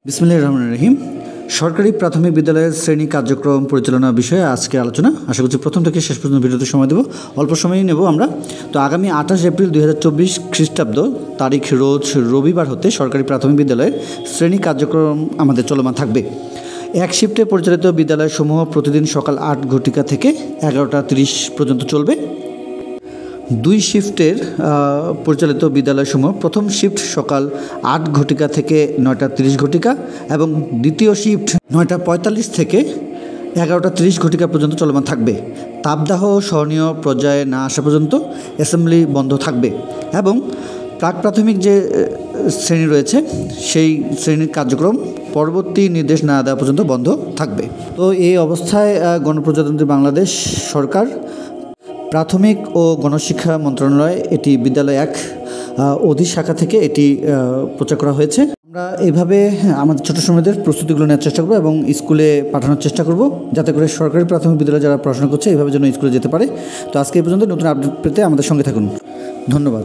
বিসমিল্লাহির রহমানির রহিম। সরকারি প্রাথমিক বিদ্যালয়ের শ্রেণী কার্যক্রম পরিচালনা বিষয়ে আজকে আলোচনা। আশা করছি প্রথম থেকে শেষ পর্যন্ত ভিডিওতে সময় দেব, অল্প সময়ই নেব আমরা। তো আগামী 28 এপ্রিল 2024 খ্রিস্টাব্দ তারিখ রোজ রবিবার হতে সরকারি প্রাথমিক বিদ্যালয়ের শ্রেণী কার্যক্রম আমাদের চলমান থাকবে। এক শিফটে পরিচালিত বিদ্যালয়সমূহ প্রতিদিন সকাল 8 ঘটিকা থেকে 11:30 পর্যন্ত চলবে। দুই শিফটের পরিচালিত বিদ্যালয়সমূহ প্রথম শিফট সকাল 8 ঘটিকা থেকে 9:30 ঘটিকা এবং দ্বিতীয় শিফট 9:45 থেকে 11:30 ঘটিকা পর্যন্ত চলমান থাকবে। তাপদাহ সহনীয় পর্যায়ে না আসা পর্যন্ত অ্যাসেম্বলি বন্ধ থাকবে এবং প্রাক প্রাথমিক যে শ্রেণী রয়েছে সেই শ্রেণীর কার্যক্রম পরবর্তী নির্দেশ না দেওয়া পর্যন্ত বন্ধ থাকবে। তো এই অবস্থায় গণপ্রজাতন্ত্রী বাংলাদেশ সরকার প্রাথমিক ও গণশিক্ষা মন্ত্রণালয় এটি বিদ্যালয় 1 অধিশাখা থেকে এটি প্রচার করা হয়েছে। আমরা এইভাবে আমাদের ছোটো সময়দের প্রস্তুতিগুলো নেওয়ার চেষ্টা করব এবং স্কুলে পাঠানোর চেষ্টা করব, যাতে করে সরকারি প্রাথমিক বিদ্যালয়ে যারা পড়াশোনা করছে এইভাবে যেন স্কুলে যেতে পারে। তো আজকে এই পর্যন্ত। নতুন আপডেট পেতে আমাদের সঙ্গে থাকুন। ধন্যবাদ।